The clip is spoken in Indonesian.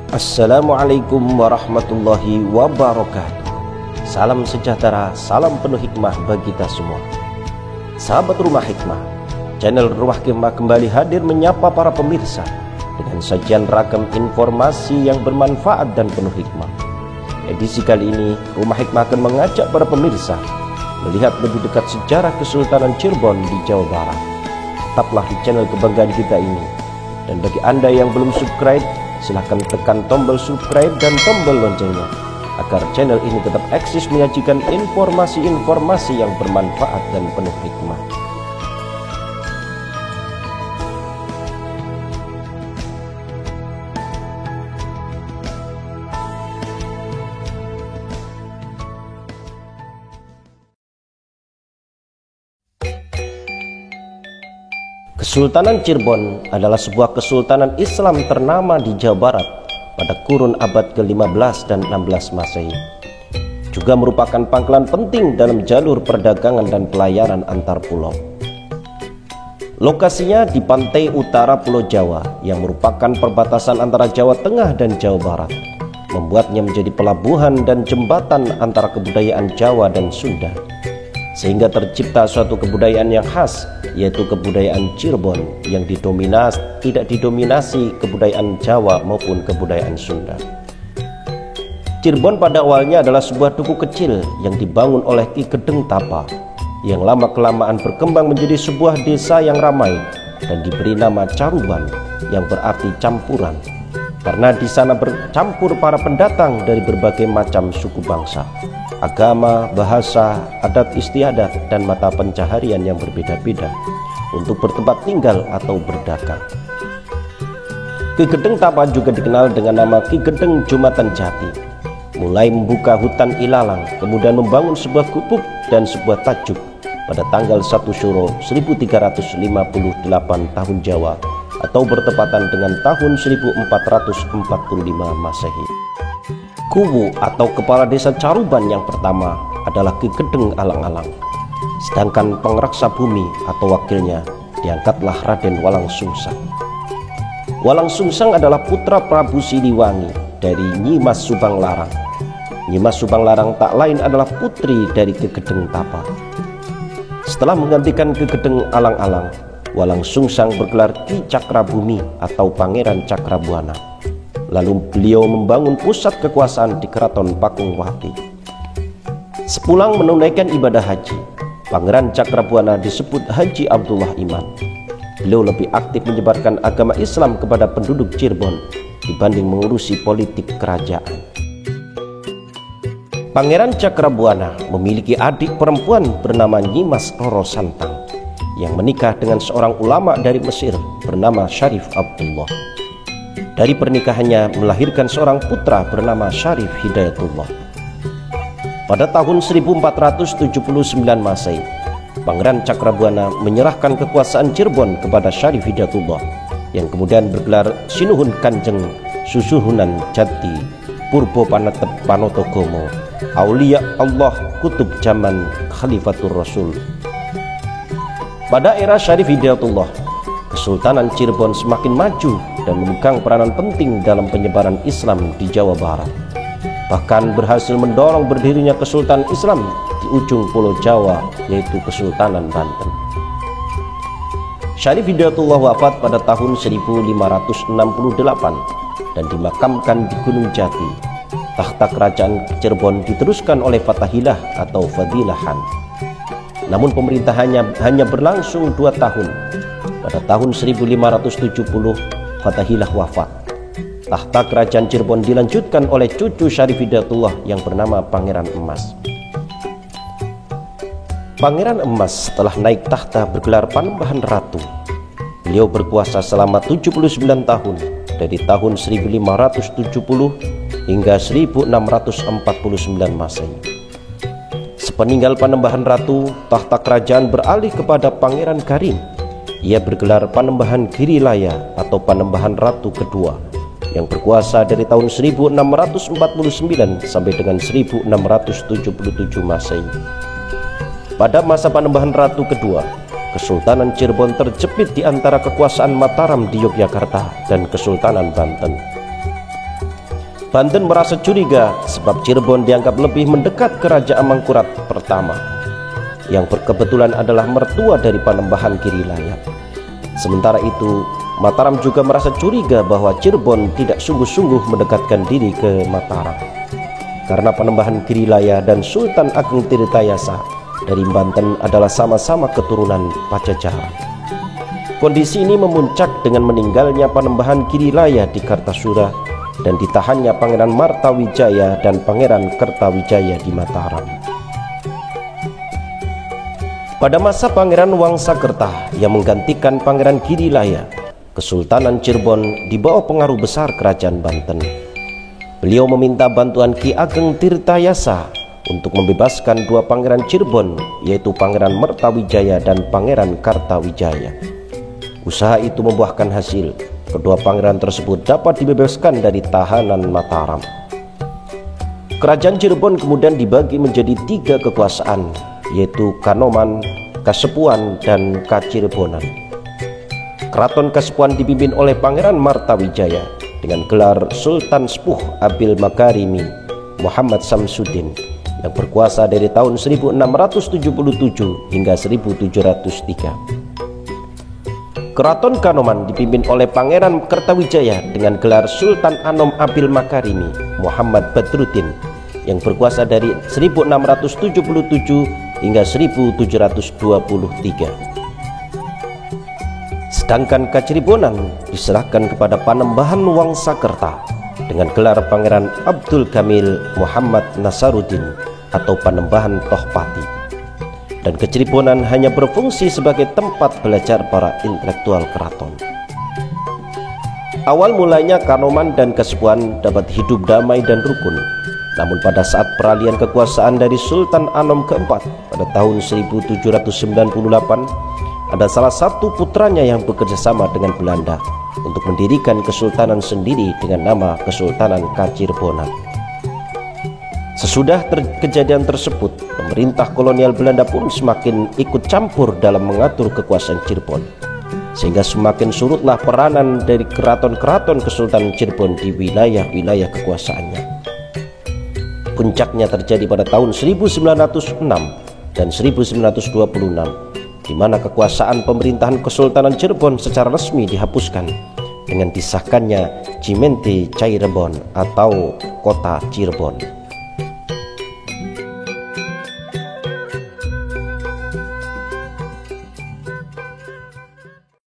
Assalamualaikum warahmatullahi wabarakatuh. Salam sejahtera, salam penuh hikmah bagi kita semua. Sahabat Rumah Hikmah, channel Rumah Hikmah kembali hadir menyapa para pemirsa dengan sajian ragam informasi yang bermanfaat dan penuh hikmah. Edisi kali ini, Rumah Hikmah akan mengajak para pemirsa melihat lebih dekat sejarah Kesultanan Cirebon di Jawa Barat. Tetaplah di channel kebanggaan kita ini. Dan bagi Anda yang belum subscribe, silahkan tekan tombol subscribe dan tombol loncengnya agar channel ini tetap eksis menyajikan informasi-informasi yang bermanfaat dan penuh hikmah. Kesultanan Cirebon adalah sebuah kesultanan Islam ternama di Jawa Barat pada kurun abad ke-15 dan 16 Masehi. Juga merupakan pangkalan penting dalam jalur perdagangan dan pelayaran antar pulau. Lokasinya di pantai utara Pulau Jawa yang merupakan perbatasan antara Jawa Tengah dan Jawa Barat, membuatnya menjadi pelabuhan dan jembatan antara kebudayaan Jawa dan Sunda, sehingga tercipta suatu kebudayaan yang khas, yaitu kebudayaan Cirebon yang tidak didominasi kebudayaan Jawa maupun kebudayaan Sunda. Cirebon pada awalnya adalah sebuah duku kecil yang dibangun oleh Ki Gedeng Tapa, yang lama-kelamaan berkembang menjadi sebuah desa yang ramai dan diberi nama Caruban, yang berarti campuran, karena di sana bercampur para pendatang dari berbagai macam suku bangsa, agama, bahasa, adat istiadat, dan mata pencaharian yang berbeda-beda untuk bertempat tinggal atau berdagang. Ki Gedeng Tapa juga dikenal dengan nama Ki Gedeng Jumatan Jati. Mulai membuka hutan ilalang, kemudian membangun sebuah gubuk dan sebuah tajuk pada tanggal 1 Syuro 1358 tahun Jawa atau bertepatan dengan tahun 1445 Masehi. Kuwu atau kepala desa Caruban yang pertama adalah Ki Gedeng Alang-Alang, sedangkan pengreksa bumi atau wakilnya diangkatlah Raden Walang Sungsang. Walang Sungsang adalah putra Prabu Siliwangi dari Nyimas Subang Larang. Nyimas Subang Larang tak lain adalah putri dari Ki Gedeng Tapa. Setelah menggantikan Ki Gedeng Alang-Alang, Walang Sungsang bergelar Ki Cakrabumi atau Pangeran Cakrabuana. Lalu beliau membangun pusat kekuasaan di Keraton Pakungwati. Sepulang menunaikan ibadah haji, Pangeran Cakrabuana disebut Haji Abdullah Iman. Beliau lebih aktif menyebarkan agama Islam kepada penduduk Cirebon dibanding mengurusi politik kerajaan. Pangeran Cakrabuana memiliki adik perempuan bernama Nyimas Roro Santang yang menikah dengan seorang ulama dari Mesir bernama Syarif Abdullah. Dari pernikahannya melahirkan seorang putra bernama Syarif Hidayatullah. Pada tahun 1479 Masehi, Pangeran Cakrabuana menyerahkan kekuasaan Cirebon kepada Syarif Hidayatullah yang kemudian bergelar Sinuhun Kanjeng Susuhunan Jati Purbo Panatep Panotogomo Aulia Allah Kutub Zaman Khalifatur Rasul. Pada era Syarif Hidayatullah, Kesultanan Cirebon semakin maju dan memegang peranan penting dalam penyebaran Islam di Jawa Barat, bahkan berhasil mendorong berdirinya Kesultanan Islam di ujung Pulau Jawa, yaitu Kesultanan Banten. Syarif Hidayatullah wafat pada tahun 1568 dan dimakamkan di Gunung Jati. Tahta kerajaan Cirebon diteruskan oleh Fatahillah atau Fadilahan. Namun pemerintahannya hanya berlangsung 2 tahun. Pada tahun 1570 Fatahillah wafat. Tahta kerajaan Cirebon dilanjutkan oleh cucu Syarif Hidayatullah yang bernama Pangeran Emas. Pangeran Emas setelah naik tahta bergelar Panembahan Ratu. Beliau berkuasa selama 79 tahun dari tahun 1570 hingga 1649 Masehi. Sepeninggal Panembahan Ratu, tahta kerajaan beralih kepada Pangeran Karim. Ia bergelar Panembahan Girilaya atau Panembahan Ratu kedua yang berkuasa dari tahun 1649 sampai dengan 1677 Masehi. Pada masa Panembahan Ratu kedua, Kesultanan Cirebon terjepit di antara kekuasaan Mataram di Yogyakarta dan Kesultanan Banten. Banten merasa curiga sebab Cirebon dianggap lebih mendekat ke Raja Amangkurat pertama, yang berkebetulan adalah mertua dari Panembahan Girilaya. Sementara itu, Mataram juga merasa curiga bahwa Cirebon tidak sungguh-sungguh mendekatkan diri ke Mataram, karena Panembahan Girilaya dan Sultan Ageng Tirtayasa dari Banten adalah sama-sama keturunan Pajajaran. Kondisi ini memuncak dengan meninggalnya Panembahan Girilaya di Kartasura dan ditahannya Pangeran Martawijaya dan Pangeran Kertawijaya di Mataram. Pada masa Pangeran Wangsakerta yang menggantikan Pangeran Girilaya, Kesultanan Cirebon di bawah pengaruh besar Kerajaan Banten. Beliau meminta bantuan Ki Ageng Tirtayasa untuk membebaskan dua pangeran Cirebon, yaitu Pangeran Mertawijaya dan Pangeran Kartawijaya. Usaha itu membuahkan hasil. Kedua pangeran tersebut dapat dibebaskan dari tahanan Mataram. Kerajaan Cirebon kemudian dibagi menjadi 3 kekuasaan, yaitu Kanoman, Kasepuan, dan Kacirebonan. Keraton Kasepuan dipimpin oleh Pangeran Martawijaya dengan gelar Sultan Sepuh Abil Makarimi Muhammad Samsuddin yang berkuasa dari tahun 1677 hingga 1703. Keraton Kanoman dipimpin oleh Pangeran Kertawijaya dengan gelar Sultan Anom Abil Makarimi Muhammad Badruddin yang berkuasa dari 1677 hingga 1723. Sedangkan Kacirebonan diserahkan kepada Panembahan Wangsakerta dengan gelar Pangeran Abdul Kamil Muhammad Nasaruddin atau Panembahan Tohpati. Dan Kacirebonan hanya berfungsi sebagai tempat belajar para intelektual keraton. Awal mulanya Kanoman dan Kasepuan dapat hidup damai dan rukun. Namun pada saat peralihan kekuasaan dari Sultan Anom keempat pada tahun 1798, ada salah satu putranya yang bekerja sama dengan Belanda untuk mendirikan kesultanan sendiri dengan nama Kesultanan Kacirebonan. Sesudah kejadian tersebut, pemerintah kolonial Belanda pun semakin ikut campur dalam mengatur kekuasaan Cirebon, sehingga semakin surutlah peranan dari keraton-keraton Kesultanan Cirebon di wilayah-wilayah kekuasaannya. Puncaknya terjadi pada tahun 1906 dan 1926, di mana kekuasaan pemerintahan Kesultanan Cirebon secara resmi dihapuskan dengan disahkannya Cimenti Cirebon atau Kota Cirebon.